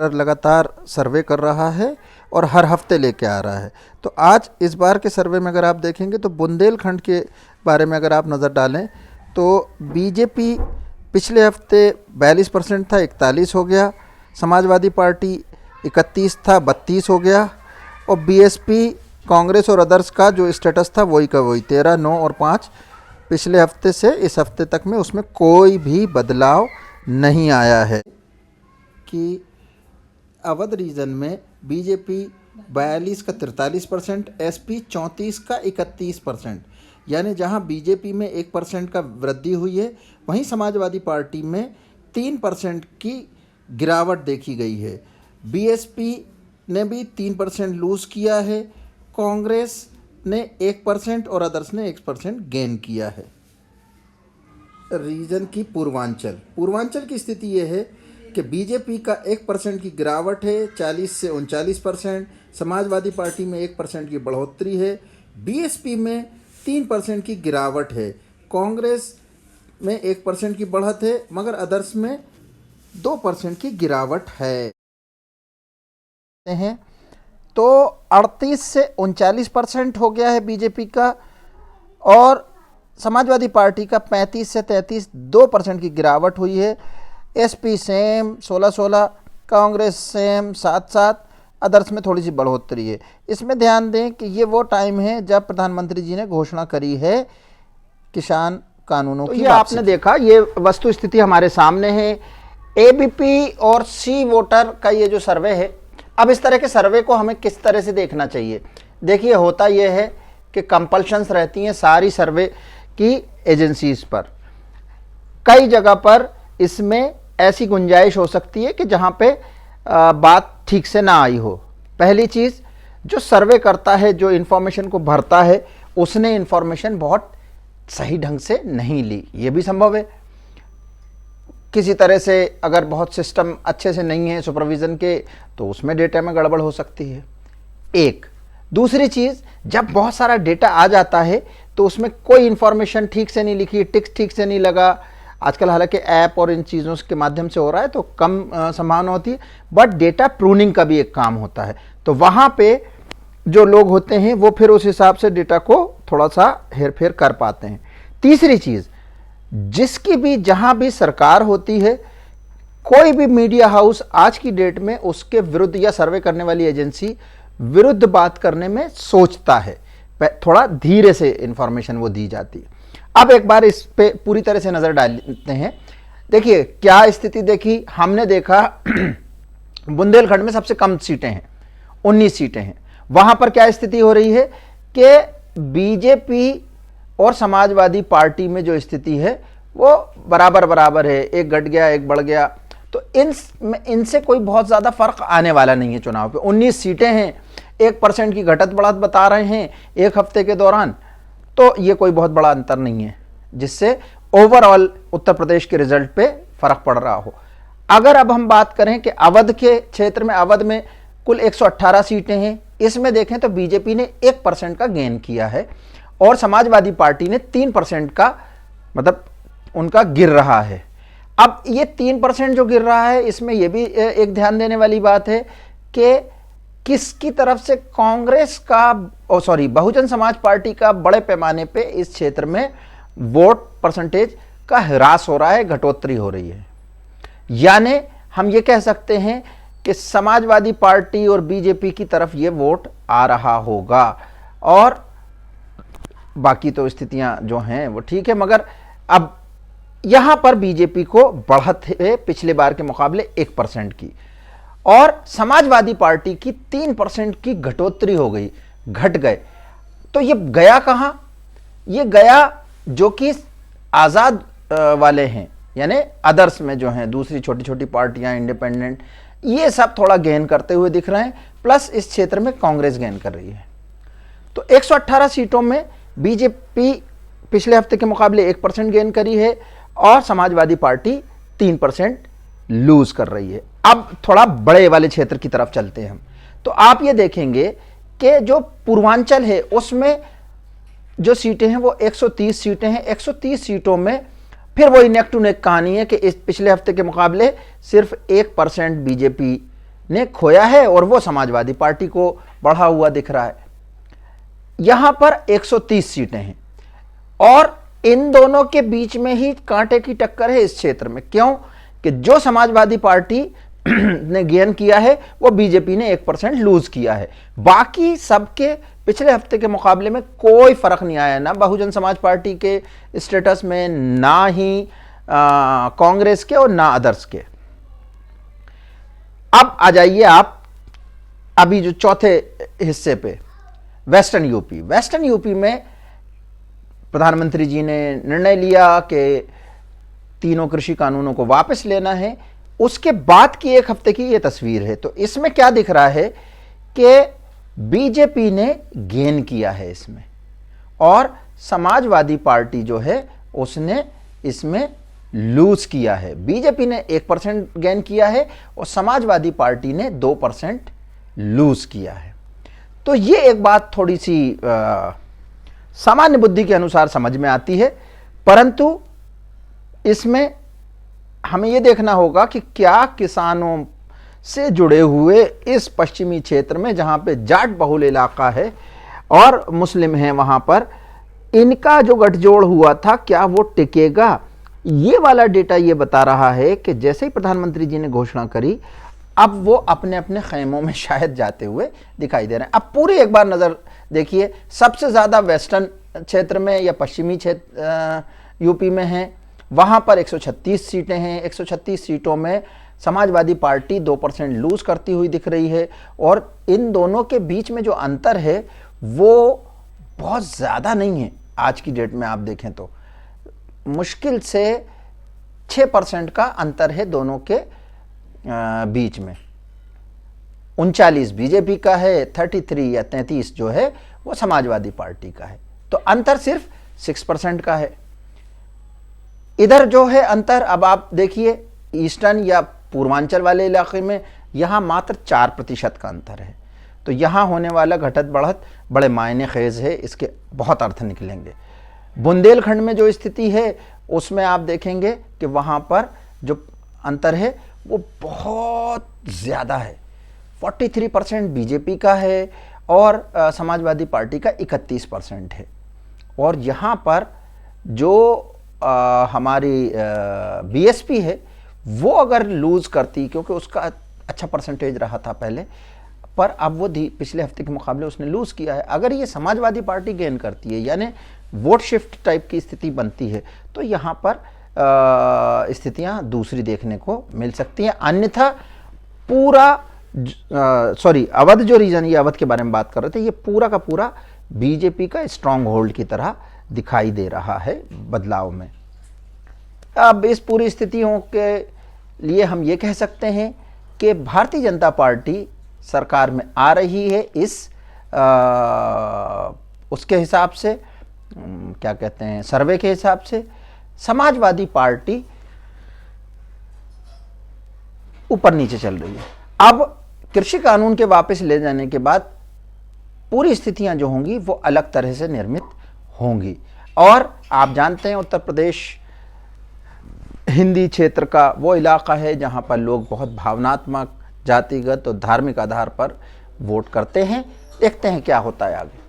लगातार सर्वे कर रहा है और हर हफ्ते लेके आ रहा है। तो आज इस बार के सर्वे में अगर आप देखेंगे तो बुंदेलखंड के बारे में अगर आप नज़र डालें तो बीजेपी पिछले हफ्ते 42% था, 41 हो गया। समाजवादी पार्टी 31 था, 32 हो गया। और बीएसपी, कांग्रेस और अदर्स का जो स्टेटस था वही का वही 13, 9 और 5 पिछले हफ्ते से इस हफ्ते तक में उसमें कोई भी बदलाव नहीं आया है। कि अवध रीजन में बीजेपी 42 का 43%, एसपी 34 का 31%, यानी जहां बीजेपी में 1% का वृद्धि हुई है वहीं समाजवादी पार्टी में 3% की गिरावट देखी गई है। बीएसपी ने भी 3% लूज़ किया है, कांग्रेस ने 1% और अदर्स ने 1% गेन किया है। रीजन की पूर्वांचल की स्थिति यह है कि बीजेपी का 1% की गिरावट है, 40 से 39%। समाजवादी पार्टी में 1% की बढ़ोतरी है। बीएसपी में 3% की गिरावट है। कांग्रेस में 1% की बढ़त है, मगर अदर्स में 2% की गिरावट है। तो 38 से 39% हो गया है बीजेपी का, और समाजवादी पार्टी का 35 से 33, 2% की गिरावट हुई है। SP same 16-16, Congress same 7-7, others में थोड़ी सी बढ़ोतरी है। इसमें ध्यान दें कि ये वो टाइम है जब प्रधानमंत्री जी ने घोषणा करी है किसान कानूनों की। ये आपने देखा, ये वस्तु स्थिति हमारे सामने है। एबीपी और सी वोटर का ये जो सर्वे है, अब इस तरह के सर्वे को हमें किस तरह से देखना चाहिए? देखिए, होता यह है कि कंपल्शंस रहती हैं सारी सर्वे की एजेंसीज पर। कई जगह पर इसमें ऐसी गुंजाइश हो सकती है कि जहां पे बात ठीक से ना आई हो। पहली चीज़, जो सर्वे करता है, जो इन्फॉर्मेशन को भरता है, उसने इन्फॉर्मेशन बहुत सही ढंग से नहीं ली, ये भी संभव है। किसी तरह से अगर बहुत सिस्टम अच्छे से नहीं है सुपरविज़न के, तो उसमें डेटा में गड़बड़ हो सकती है। एक दूसरी चीज़, जब बहुत सारा डेटा आ जाता है तो उसमें कोई इन्फॉर्मेशन ठीक से नहीं लिखी, टिक्स ठीक से नहीं लगा। आजकल हालांकि ऐप और इन चीज़ों के माध्यम से हो रहा है तो कम संभावना होती है, बट डेटा प्रूनिंग का भी एक काम होता है। तो वहाँ पे जो लोग होते हैं वो फिर उस हिसाब से डेटा को थोड़ा सा हेर फेर कर पाते हैं। तीसरी चीज़, जिसकी भी जहाँ भी सरकार होती है, कोई भी मीडिया हाउस आज की डेट में उसके विरुद्ध या सर्वे करने वाली एजेंसी विरुद्ध बात करने में सोचता है, थोड़ा धीरे से इंफॉर्मेशन वो दी जाती है। अब एक बार इस पे पूरी तरह से नज़र डालते हैं। देखिए क्या स्थिति देखी, हमने देखा बुंदेलखंड में सबसे कम सीटें हैं, 19 सीटें हैं। वहां पर क्या स्थिति हो रही है कि बीजेपी और समाजवादी पार्टी में जो स्थिति है वो बराबर बराबर है, एक घट गया एक बढ़ गया। तो इनसे कोई बहुत ज़्यादा फर्क आने वाला नहीं है चुनाव पे। 19 सीटें हैं, 1% की घटत बढ़त बता रहे हैं एक हफ्ते के दौरान, तो ये कोई बहुत बड़ा अंतर नहीं है जिससे ओवरऑल उत्तर प्रदेश के रिजल्ट पे फर्क पड़ रहा हो। अगर अब हम बात करें कि अवध के क्षेत्र में, अवध में कुल 118 सीटें हैं, इसमें देखें तो बीजेपी ने 1% का गेन किया है और समाजवादी पार्टी ने 3% का, मतलब उनका गिर रहा है। अब ये 3% जो गिर रहा है, इसमें यह भी एक ध्यान देने वाली बात है कि किसकी तरफ से कांग्रेस का, बहुजन समाज पार्टी का बड़े पैमाने पे इस क्षेत्र में वोट परसेंटेज का ह्रास हो रहा है, घटोतरी हो रही है। यानी हम ये कह सकते हैं कि समाजवादी पार्टी और बीजेपी की तरफ ये वोट आ रहा होगा, और बाकी तो स्थितियां जो हैं वो ठीक है, मगर अब यहां पर बीजेपी को बढ़त है पिछले बार के मुकाबले 1% की, और समाजवादी पार्टी की 3% की घटोतरी हो गई, घट गए। तो ये गया कहां? ये गया जो कि आज़ाद वाले हैं, यानी अदर्स में जो हैं, दूसरी छोटी छोटी पार्टियां, इंडिपेंडेंट, ये सब थोड़ा गेन करते हुए दिख रहे हैं। प्लस इस क्षेत्र में कांग्रेस गेन कर रही है। तो 118 सीटों में बीजेपी पिछले हफ्ते के मुकाबले 1% गेन करी है और समाजवादी पार्टी 3% लूज कर रही है। अब थोड़ा बड़े वाले क्षेत्र की तरफ चलते हैं हम, तो आप ये देखेंगे कि जो पूर्वांचल है उसमें जो सीटें हैं वो 130 सीटें हैं। 130 सीटों में फिर वही नेक टू नेक कहानी है कि इस पिछले हफ्ते के मुकाबले सिर्फ 1% बीजेपी ने खोया है और वो समाजवादी पार्टी को बढ़ा हुआ दिख रहा है। यहां पर 130 सीटें हैं और इन दोनों के बीच में ही कांटे की टक्कर है इस क्षेत्र में। क्यों? कि जो समाजवादी पार्टी ने गेन किया है वो बीजेपी ने 1% लूज किया है। बाकी सबके पिछले हफ्ते के मुकाबले में कोई फर्क नहीं आया, ना बहुजन समाज पार्टी के स्टेटस में, ना ही कांग्रेस के और ना अदर्स के। अब आ जाइए आप अभी जो चौथे हिस्से पे, वेस्टर्न यूपी। वेस्टर्न यूपी में प्रधानमंत्री जी ने निर्णय लिया कि तीनों कृषि कानूनों को वापस लेना है। उसके बाद की एक हफ्ते की यह तस्वीर है। तो इसमें क्या दिख रहा है कि बीजेपी ने गेन किया है इसमें, और समाजवादी पार्टी जो है उसने इसमें लूज किया है। बीजेपी ने 1% गेन किया है और समाजवादी पार्टी ने 2% लूज किया है। तो ये एक बात थोड़ी सी सामान्य बुद्धि के अनुसार समझ में आती है, परंतु इसमें हमें यह देखना होगा कि क्या किसानों से जुड़े हुए इस पश्चिमी क्षेत्र में, जहां पे जाट बहुल इलाका है और मुस्लिम हैं, वहां पर इनका जो गठजोड़ हुआ था क्या वो टिकेगा। ये वाला डेटा ये बता रहा है कि जैसे ही प्रधानमंत्री जी ने घोषणा करी, अब वो अपने अपने खेमों में शायद जाते हुए दिखाई दे रहे हैं। अब पूरी एक बार नजर देखिए, सबसे ज्यादा वेस्टर्न क्षेत्र में या पश्चिमी क्षेत्र यूपी में है, वहां पर 136 सीटें हैं। 136 सीटों में समाजवादी पार्टी 2% लूज करती हुई दिख रही है, और इन दोनों के बीच में जो अंतर है वो बहुत ज़्यादा नहीं है। आज की डेट में आप देखें तो मुश्किल से 6% का अंतर है दोनों के बीच में। 39 बीजेपी का है, 33 या 33 जो है वो समाजवादी पार्टी का है। तो अंतर सिर्फ 6% का है। इधर जो है अंतर, अब आप देखिए ईस्टर्न या पूर्वांचल वाले इलाके में यहाँ मात्र 4% का अंतर है। तो यहाँ होने वाला घटत बढ़त बड़े मायने खेज है, इसके बहुत अर्थ निकलेंगे। बुंदेलखंड में जो स्थिति है उसमें आप देखेंगे कि वहाँ पर जो अंतर है वो बहुत ज़्यादा है। 43% बीजेपी का है और समाजवादी पार्टी का 31% है। और यहाँ पर जो हमारी बीएसपी है वो अगर लूज करती, क्योंकि उसका अच्छा परसेंटेज रहा था पहले, पर अब वो पिछले हफ्ते के मुकाबले उसने लूज किया है। अगर ये समाजवादी पार्टी गेन करती है, यानी वोट शिफ्ट टाइप की स्थिति बनती है, तो यहाँ पर स्थितियाँ दूसरी देखने को मिल सकती हैं। अन्यथा पूरा अवध जो रीजन, ये अवध के बारे में बात कर रहे थे, ये पूरा का पूरा बीजेपी का स्ट्रॉन्ग होल्ड की तरह दिखाई दे रहा है बदलाव में। अब इस पूरी स्थितियों के लिए हम ये कह सकते हैं कि भारतीय जनता पार्टी सरकार में आ रही है। उसके हिसाब से क्या कहते हैं, सर्वे के हिसाब से समाजवादी पार्टी ऊपर नीचे चल रही है। अब कृषि कानून के वापस ले जाने के बाद पूरी स्थितियां जो होंगी वो अलग तरह से निर्मित होंगी। और आप जानते हैं उत्तर प्रदेश हिंदी क्षेत्र का वो इलाका है जहां पर लोग बहुत भावनात्मक, जातिगत और धार्मिक आधार पर वोट करते हैं। देखते हैं क्या होता है आगे।